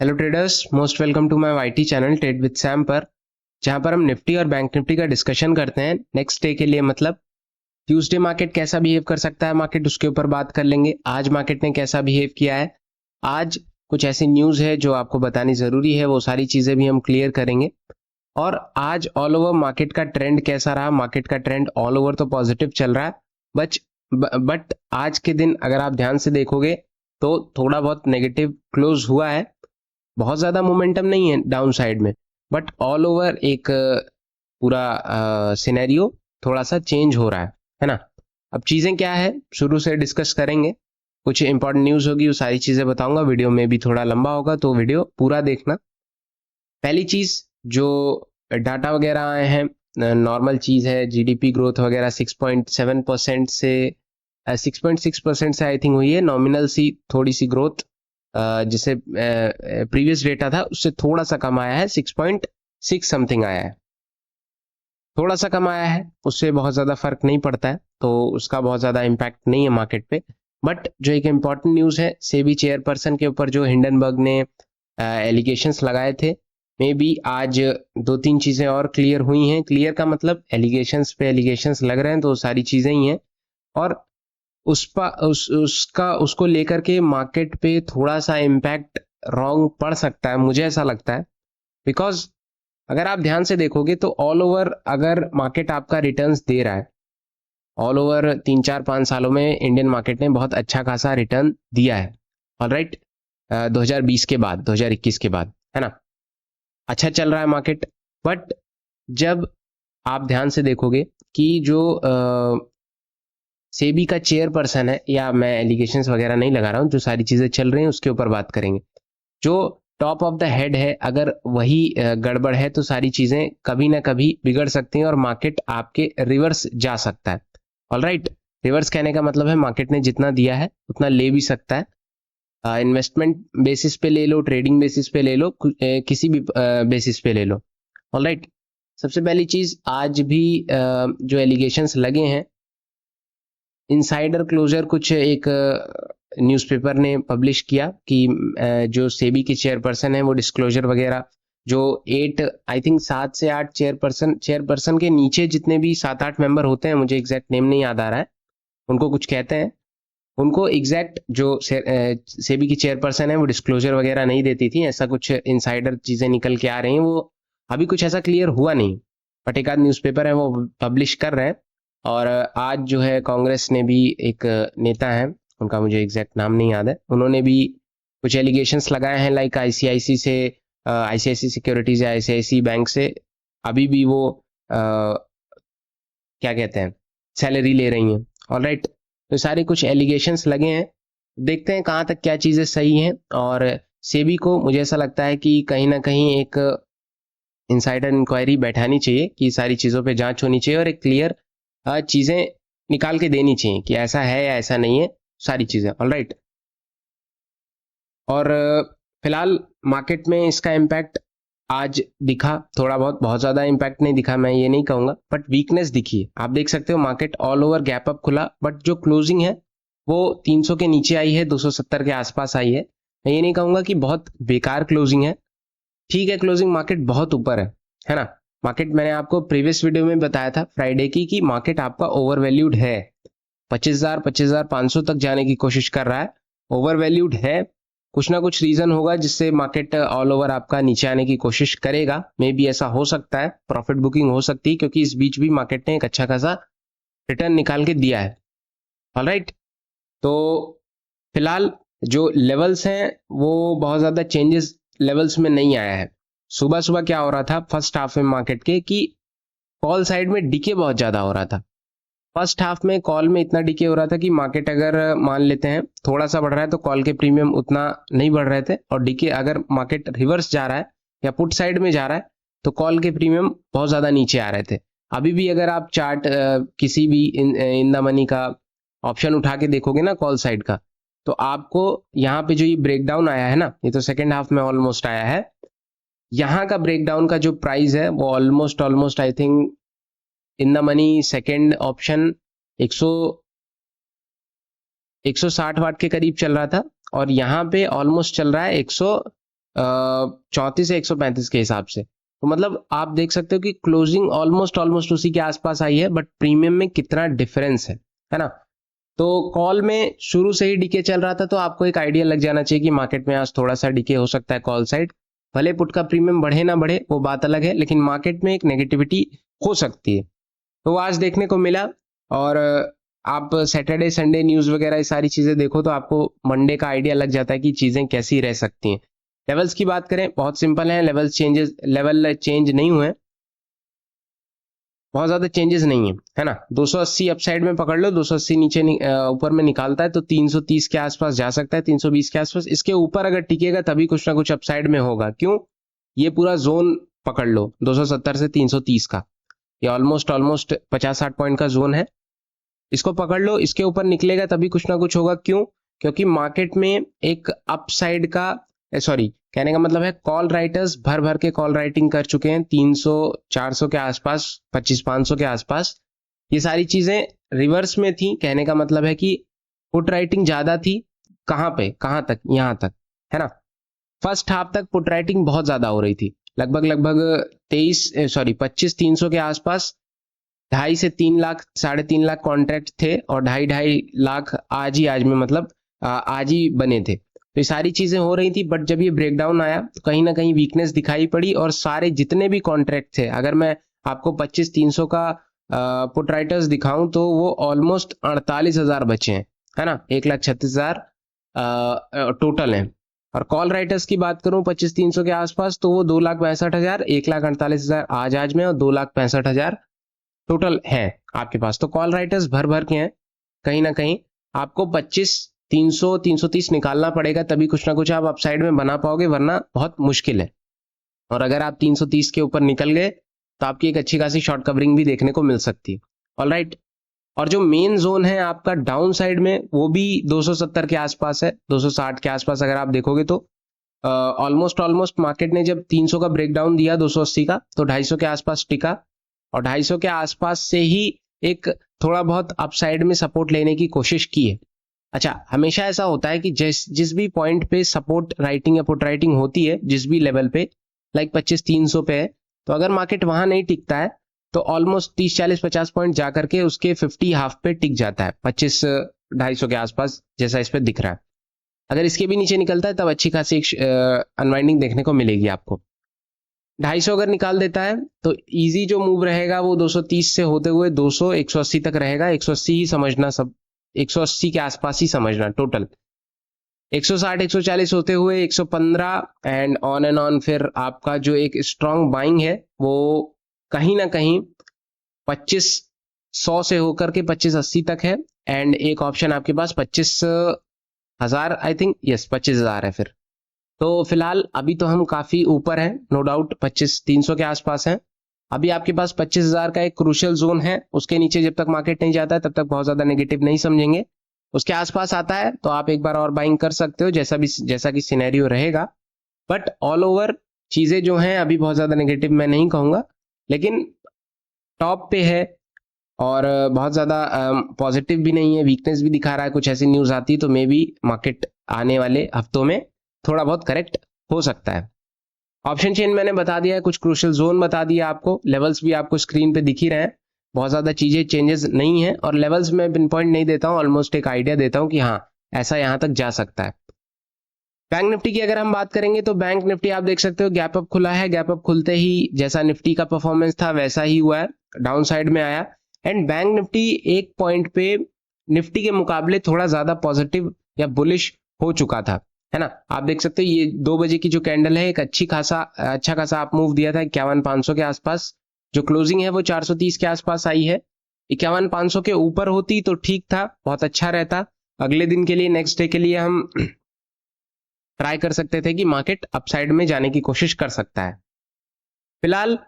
Hello traders, most welcome to my YT channel trade with Sam पर, जहां पर हम निफ्टी और बैंक निफ्टी का डिस्कशन करते हैं नेक्स्ट डे के लिए। मतलब ट्यूसडे मार्केट कैसा बिहेव कर सकता है, मार्केट उसके ऊपर बात कर लेंगे। आज मार्केट ने कैसा बिहेव किया है, आज कुछ ऐसी न्यूज है जो आपको बतानी जरूरी है, वो सारी चीजें भी हम क्लियर करेंगे। और आज ऑल ओवर मार्केट का ट्रेंड कैसा रहा। मार्केट का ट्रेंड ऑल ओवर तो पॉजिटिव चल रहा है, बट आज के दिन अगर आप ध्यान से देखोगे तो थोड़ा बहुत नेगेटिव क्लोज हुआ है। बहुत ज्यादा मोमेंटम नहीं है डाउन साइड में, बट ऑल ओवर एक पूरा सिनेरियो थोड़ा सा चेंज हो रहा है ना। अब चीजें क्या है शुरू से डिस्कस करेंगे, कुछ इंपॉर्टेंट न्यूज होगी वो सारी चीजें बताऊंगा। वीडियो में भी थोड़ा लंबा होगा तो वीडियो पूरा देखना। पहली चीज जो डाटा वगैरह आए हैं, नॉर्मल चीज है। जीडीपी ग्रोथ वगैरह 6.7% से 6.6% से आई थिंक हुई है। नॉमिनल सी थोड़ी सी ग्रोथ, जिसे प्रीवियस डेटा था उससे थोड़ा सा कम आया है, 6.6 समथिंग आया है। थोड़ा सा कम आया है, उससे बहुत ज्यादा फर्क नहीं पड़ता है, तो उसका बहुत ज्यादा इम्पैक्ट नहीं है मार्केट पे। बट जो एक इम्पॉर्टेंट न्यूज है, सेबी चेयरपर्सन के ऊपर जो हिंडनबर्ग ने एलिगेशंस लगाए थे, मे बी आज दो तीन चीजें और क्लियर हुई हैं। क्लियर का मतलब एलिगेशंस पे एलिगेशंस लग रहे हैं, तो सारी चीजें ही हैं। और उसको लेकर के मार्केट पे थोड़ा सा इम्पैक्ट रॉन्ग पड़ सकता है, मुझे ऐसा लगता है। बिकॉज अगर आप ध्यान से देखोगे तो ऑल ओवर अगर मार्केट आपका रिटर्न्स दे रहा है, ऑल ओवर 3-4-5 सालों में इंडियन मार्केट ने बहुत अच्छा खासा रिटर्न दिया है। ऑलराइट, 2020 के बाद, 2021 के बाद, है ना, अच्छा चल रहा है मार्केट। बट जब आप ध्यान से देखोगे कि जो सेबी का चेयरपर्सन है, या मैं एलिगेशंस वगैरह नहीं लगा रहा हूं, जो सारी चीजें चल रही हैं उसके ऊपर बात करेंगे। जो टॉप ऑफ द हेड है, अगर वही गड़बड़ है तो सारी चीजें कभी ना कभी बिगड़ सकती हैं और मार्केट आपके रिवर्स जा सकता है। ऑलराइट, रिवर्स कहने का मतलब है मार्केट ने जितना दिया है उतना ले भी सकता है। इन्वेस्टमेंट बेसिस पे ले लो, ट्रेडिंग बेसिस पे ले लो, किसी भी बेसिस पे ले लो। ऑलराइट, सबसे पहली चीज, आज भी जो एलिगेशंस लगे हैं, इनसाइडर क्लोजर कुछ एक न्यूज़पेपर ने पब्लिश किया कि जो सेबी की चेयरपर्सन है वो डिस्क्लोजर वगैरह, जो 8 आई थिंक 7 से 8 चेयरपर्सन के नीचे जितने भी 7-8 मेंबर होते हैं, मुझे एग्जैक्ट नेम नहीं याद आ रहा है, उनको कुछ कहते हैं, उनको एग्जैक्ट जो सेबी की चेयरपर्सन है वो डिस्क्लोजर वगैरह नहीं देती थी। ऐसा कुछ इनसाइडर चीजें निकल के आ रही हैं, वो अभी कुछ ऐसा क्लियर हुआ नहीं, बट एक आध न्यूज़पेपर है वो पब्लिश कर रहे हैं। और आज जो है कांग्रेस ने भी, एक नेता है उनका मुझे एग्जैक्ट नाम नहीं याद है, उन्होंने भी कुछ एलिगेशंस लगाए हैं, लाइक आईसीआईसी से, आईसीआईसी सिक्योरिटीज या आईसीआईसी बैंक से अभी भी वो क्या कहते हैं, सैलरी ले रही हैं। ऑलराइट, तो सारे कुछ एलिगेशंस लगे हैं, देखते हैं कहाँ तक क्या चीजें सही हैं। और सेबी को मुझे ऐसा लगता है कि कहीं ना कहीं एक इनसाइडर इंक्वायरी बैठानी चाहिए, कि सारी चीजों पे जांच होनी चाहिए और एक क्लियर चीजें निकाल के देनी चाहिए कि ऐसा है या ऐसा नहीं है, सारी चीजें। ऑलराइट, और फिलहाल मार्केट में इसका इम्पैक्ट आज दिखा थोड़ा बहुत, बहुत ज्यादा इम्पैक्ट नहीं दिखा, मैं ये नहीं कहूंगा, बट वीकनेस दिखी है। आप देख सकते हो market all over gap up खुला, बट जो क्लोजिंग है वो 300 के नीचे आई है, 270 के आसपास आई है। मैं ये नहीं कहूंगा कि बहुत बेकार क्लोजिंग है, ठीक है, क्लोजिंग मार्केट बहुत ऊपर है ना। मार्केट, मैंने आपको प्रीवियस वीडियो में बताया था फ्राइडे की, कि मार्केट आपका ओवर वैल्यूड है, 25,000 25,500 तक जाने की कोशिश कर रहा है, ओवर वैल्यूड है। कुछ ना कुछ रीजन होगा जिससे मार्केट ऑल ओवर आपका नीचे आने की कोशिश करेगा, मे बी ऐसा हो सकता है, प्रॉफिट बुकिंग हो सकती है, क्योंकि इस बीच भी मार्केट ने एक अच्छा खासा रिटर्न निकाल के दिया है। ऑलराइट, तो फिलहाल जो लेवल्स हैं वो बहुत ज्यादा चेंजेस लेवल्स में नहीं आया है। सुबह सुबह क्या हो रहा था फर्स्ट हाफ में मार्केट के, कि कॉल साइड में डिके बहुत ज्यादा हो रहा था। फर्स्ट हाफ में कॉल में इतना डिके हो रहा था कि मार्केट अगर मान लेते हैं थोड़ा सा बढ़ रहा है तो कॉल के प्रीमियम उतना नहीं बढ़ रहे थे, और डिके अगर मार्केट रिवर्स जा रहा है या पुट साइड में जा रहा है तो कॉल के प्रीमियम बहुत ज्यादा नीचे आ रहे थे। अभी भी अगर आप चार्ट किसी भी इन द मनी का ऑप्शन उठा के देखोगे ना कॉल साइड का, तो आपको यहाँ पे जो ये ब्रेकडाउन आया है ना, ये तो सेकेंड हाफ में ऑलमोस्ट आया है, यहाँ का ब्रेकडाउन का जो प्राइस है वो almost I think in the money second option 160 वाट के करीब चल रहा था, और यहाँ पे ऑलमोस्ट चल रहा है 34 से 135 के हिसाब से। तो मतलब आप देख सकते हो कि क्लोजिंग ऑलमोस्ट उसी के आसपास आई है, बट प्रीमियम में कितना डिफरेंस है ना। तो कॉल में शुरू से ही डीके चल रहा था, तो आपको एक आइडिया लग जाना चाहिए कि मार्केट में आज थोड़ा सा डीके हो सकता है कॉल साइड। भले पुट का प्रीमियम बढ़े ना बढ़े वो बात अलग है, लेकिन मार्केट में एक नेगेटिविटी हो सकती है, तो वो आज देखने को मिला। और आप सैटरडे संडे न्यूज वगैरह ये सारी चीजें देखो तो आपको मंडे का आइडिया लग जाता है कि चीजें कैसी रह सकती हैं। लेवल्स की बात करें, बहुत सिंपल है, लेवल चेंज नहीं हुए, बहुत ज्यादा चेंजेस नहीं है ना। 280 अपसाइड में पकड़ लो, 280 नीचे ऊपर में निकालता है तो 330 के आसपास जा सकता है, 320 के आसपास। इसके ऊपर अगर टिकेगा तभी कुछ ना कुछ अपसाइड में होगा। क्यों? ये पूरा जोन पकड़ लो 270 से 330 का, ये ऑलमोस्ट 50-60 पॉइंट का जोन है, इसको पकड़ लो। इसके ऊपर निकलेगा तभी कुछ ना कुछ होगा। क्यों? क्योंकि मार्केट में एक अपसाइड का कहने का मतलब है कॉल राइटर्स भर भर के कॉल राइटिंग कर चुके हैं 300-400 के आसपास, 2500 के आसपास। ये सारी चीजें रिवर्स में थी, कहने का मतलब है कि पुट राइटिंग ज्यादा थी। कहां तक? यहां तक, है ना। फर्स्ट हाफ तक पुट राइटिंग बहुत ज्यादा हो रही थी, लगभग 25-300 के आसपास 2.5 से 3 लाख, 3.5 लाख कॉन्ट्रैक्ट थे, और 2.5 लाख आज में मतलब आज ही बने थे। तो ये सारी चीजें हो रही थी, बट जब ये ब्रेकडाउन आया तो कहीं ना कहीं वीकनेस दिखाई पड़ी, और सारे जितने भी कॉन्ट्रैक्ट थे, अगर मैं आपको 25-300 का पुट राइटर्स दिखाऊं तो वो ऑलमोस्ट 48,000 बचे हैं, है ना। 1,36,000 टोटल हैं। और कॉल राइटर्स की बात करूं 25-300 के आसपास, तो वो 2,62,000, 1,48,000 आज में, और 2,65,000 टोटल है आपके पास। तो कॉल राइटर्स भर भर के हैं। कहीं ना कहीं आपको 25-300-330 निकालना पड़ेगा, तभी कुछ ना कुछ आप अपसाइड में बना पाओगे, वरना बहुत मुश्किल है। और अगर आप 330 के ऊपर निकल गए तो आपकी एक अच्छी खासी शॉर्ट कवरिंग भी देखने को मिल सकती है। ऑलराइट, और जो मेन जोन है आपका डाउन साइड में, वो भी 270 के आसपास है, 260 के आसपास अगर आप देखोगे तो ऑलमोस्ट मार्केट ने जब 300 का ब्रेकडाउन दिया 280 का, तो 250 के आसपास टिका, और 250 के आसपास से ही एक थोड़ा बहुत अपसाइड में सपोर्ट लेने की कोशिश की है। अच्छा, हमेशा ऐसा होता है कि जिस भी पॉइंट पे सपोर्ट राइटिंग या पुट राइटिंग होती है, जिस भी लेवल पे, लाइक 25-300 पे है, तो अगर मार्केट वहां नहीं टिकता है तो ऑलमोस्ट 30-40-50 पॉइंट जाकर के उसके 50 हाफ पे टिक जाता है, 25-250 के आसपास, जैसा इस पे दिख रहा है। अगर इसके भी नीचे निकलता है तब अच्छी खासी एक अनवाइंडिंग देखने को मिलेगी आपको। 250 अगर निकाल देता है तो इजी जो मूव रहेगा वो 230 से होते हुए 200 180 तक रहेगा। 180 ही समझना, सब 180 के आसपास ही समझना टोटल। 160 140 होते हुए 115 एंड ऑन, फिर आपका जो एक स्ट्रॉन्ग बाइंग है वो कहीं ना कहीं 2500 से होकर के 2580 तक है। एंड एक ऑप्शन आपके पास 25,000, आई थिंक, यस 25,000 है फिर। तो फिलहाल अभी तो हम काफी ऊपर हैं, नो डाउट 25-300 के आसपास हैं। अभी आपके पास 25,000 का एक क्रूशियल जोन है, उसके नीचे जब तक मार्केट नहीं जाता है तब तक बहुत ज्यादा नेगेटिव नहीं समझेंगे। उसके आसपास आता है तो आप एक बार और बाइंग कर सकते हो, जैसा कि सिनेरियो रहेगा। बट ऑल ओवर चीजें जो हैं अभी बहुत ज्यादा नेगेटिव मैं नहीं कहूंगा, लेकिन टॉप पे है, और बहुत ज्यादा पॉजिटिव भी नहीं है, वीकनेस भी दिखा रहा है। कुछ ऐसी न्यूज आती है तो मे बी मार्केट आने वाले हफ्तों में थोड़ा बहुत करेक्ट हो सकता है। ऑप्शन चेन मैंने बता दिया है, कुछ क्रूशियल जोन बता दिया आपको, लेवल्स भी आपको स्क्रीन पे दिख ही रहे हैं। बहुत ज्यादा चीजें चेंजेस नहीं है, और लेवल्स में पिन पॉइंट नहीं देता हूं, ऑलमोस्ट एक आइडिया देता हूं कि हाँ ऐसा यहां तक जा सकता है। बैंक निफ्टी की अगर हम बात करेंगे तो बैंक निफ्टी आप देख सकते हो गैप अप खुला है, गैप अप खुलते ही जैसा निफ्टी का परफॉर्मेंस था वैसा ही हुआ है, डाउन साइड में आया। एंड बैंक निफ्टी एक पॉइंट पे निफ्टी के मुकाबले थोड़ा ज्यादा पॉजिटिव या बुलिश हो चुका था, है ना। आप देख सकते हो ये 2 बजे की जो कैंडल है, एक अच्छा खासा आप मूव दिया था 51,500 के आसपास। जो क्लोजिंग है वो 430 के आसपास आई है। 51,500 के ऊपर होती तो ठीक था, बहुत अच्छा रहता। अगले दिन के लिए, नेक्स्ट डे के लिए हम ट्राई कर सकते थे कि मार्केट अपसाइड में जाने की कोशिश कर सकता है। फिलहाल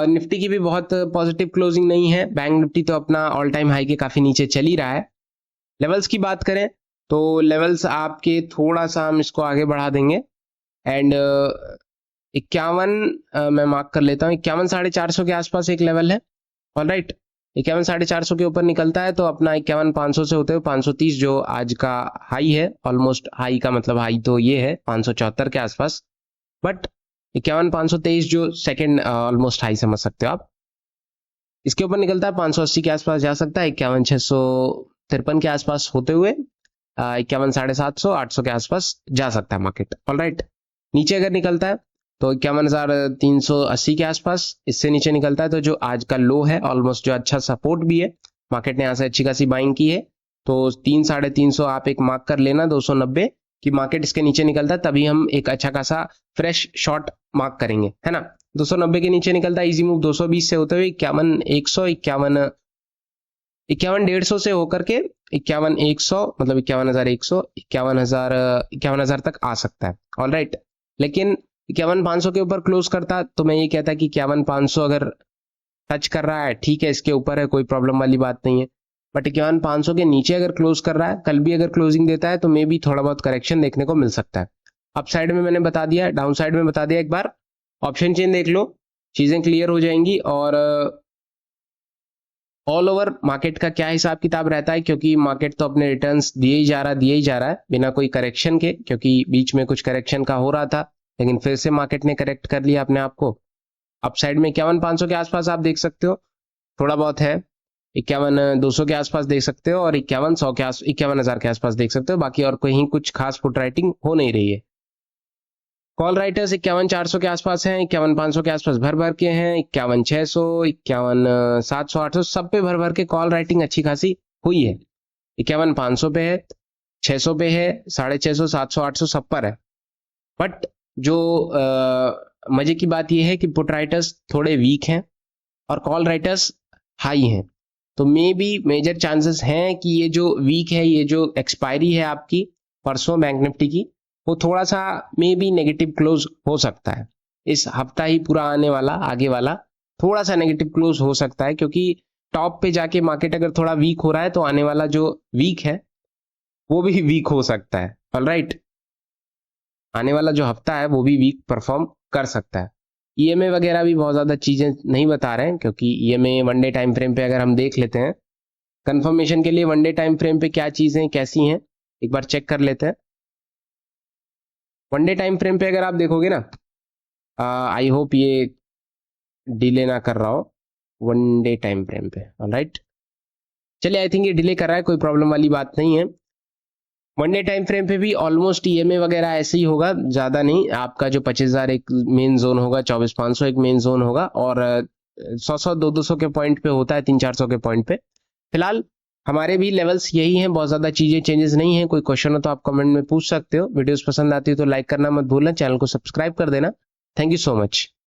निफ्टी की भी बहुत पॉजिटिव क्लोजिंग नहीं है। बैंक निफ्टी तो अपना ऑल टाइम हाई के काफी नीचे चल ही रहा है। लेवल्स की बात करें तो लेवल्स आपके थोड़ा सा हम इसको आगे बढ़ा देंगे, एंड 51 मैं मार्क कर लेता हूँ, 51,450 के आसपास एक लेवल है। ऑलराइट, 51,450 के ऊपर निकलता है तो अपना 51,500 से होते हुए 530 जो आज का हाई है, ऑलमोस्ट हाई का मतलब हाई तो ये है 574 के आसपास, बट 51,523 जो सेकेंड ऑलमोस्ट हाई समझ सकते हो आप। इसके ऊपर निकलता है 580 के आसपास जा सकता है, 51,653 के आसपास होते हुए 51,750 800 के आसपास जा सकता है मार्केट। ऑलराइट, नीचे अगर निकलता है तो 51,380 के आसपास, इससे नीचे निकलता है तो जो आज का लो है ऑलमोस्ट, जो अच्छा सपोर्ट भी है, मार्केट ने यहाँ से अच्छी खासी बाइंग की है, तो 300-350 आप एक मार्क कर लेना 290 कि मार्केट इसके नीचे निकलता है, तभी हम एक अच्छा खासा फ्रेश शॉर्ट मार्क करेंगे, है ना। 290 के नीचे निकलता है, इजी मूव 220 से होते हुए 51,100 51,150 से होकर के 51,100 मतलब 51,100 51,000 तक आ सकता है। ऑलराइट, लेकिन 51,500 के ऊपर क्लोज करता तो मैं ये कहता कि 51,500 अगर टच कर रहा है ठीक है, इसके ऊपर है, कोई प्रॉब्लम वाली बात नहीं है। बट 51,500 के नीचे अगर क्लोज कर रहा है, कल भी अगर क्लोजिंग देता है तो मे भी थोड़ा बहुत करेक्शन देखने को मिल सकता है। अप साइड में मैंने बता दिया, डाउन साइड में बता दिया, एक बार ऑप्शन चेन देख लो, चीजें क्लियर हो जाएंगी। और ऑल ओवर मार्केट का क्या हिसाब किताब रहता है, क्योंकि मार्केट तो अपने रिटर्न्स दिए ही जा रहा है बिना कोई करेक्शन के, क्योंकि बीच में कुछ करेक्शन का हो रहा था, लेकिन फिर से मार्केट ने करेक्ट कर लिया अपने आप को। अप साइड में 51,500 के आसपास आप देख सकते हो, थोड़ा बहुत है, 51,200 के आसपास देख सकते हो, और 51,000 के आसपास देख सकते हो। बाकी और कहीं कुछ खास फुट राइटिंग हो नहीं रही है। कॉल राइटर्स 51,400 के आसपास हैं, 51,500 के आसपास भर भर के हैं, 51,600 51,700 800 सब पे भर भर के कॉल राइटिंग अच्छी खासी हुई है। 51,500 पे है, 600 पे है, 650 700 800 सब पर है। बट जो मजे की बात यह है कि पुट राइटर्स थोड़े वीक हैं और कॉल राइटर्स हाई हैं, तो मे बी मेजर चांसेस हैं कि ये जो वीक है, ये जो एक्सपायरी है आपकी परसों बैंक निफ्टी की, वो थोड़ा सा मे बी नेगेटिव क्लोज हो सकता है। इस हफ्ता ही पूरा आने वाला आगे वाला थोड़ा सा नेगेटिव क्लोज हो सकता है, क्योंकि टॉप पे जाके मार्केट अगर थोड़ा वीक हो रहा है तो आने वाला जो वीक है वो भी वीक हो सकता है। ऑलराइट, आने वाला जो हफ्ता है वो भी वीक परफॉर्म कर सकता है। ईएमए वगैरह भी बहुत ज्यादा चीजें नहीं बता रहे हैं, क्योंकि EMA one day time frame पे अगर हम देख लेते हैं, कंफर्मेशन के लिए वन डे टाइम फ्रेम पे क्या चीजें कैसी हैं एक बार चेक कर लेते हैं। वन डे टाइम फ्रेम पे अगर आप देखोगे ना, आई होप ये डिले ना कर रहा हो वन डे टाइम फ्रेम पे। ऑलराइट, चलिए, आई थिंक ये डिले कर रहा है, कोई प्रॉब्लम वाली बात नहीं है। वन डे टाइम फ्रेम पे भी ऑलमोस्ट ईएमए वगैरह ऐसे ही होगा, ज्यादा नहीं। आपका जो 25,000 एक मेन जोन होगा, 24,500 एक मेन जोन होगा, और 100 200 के पॉइंट पे होता है, 300-400 के पॉइंट पे। फिलहाल हमारे भी लेवल्स यही हैं, बहुत ज्यादा चीजें चेंजेस नहीं है। कोई क्वेश्चन हो तो आप कमेंट में पूछ सकते हो। वीडियोस पसंद आती है तो लाइक करना मत भूलना, चैनल को सब्सक्राइब कर देना। Thank you so much.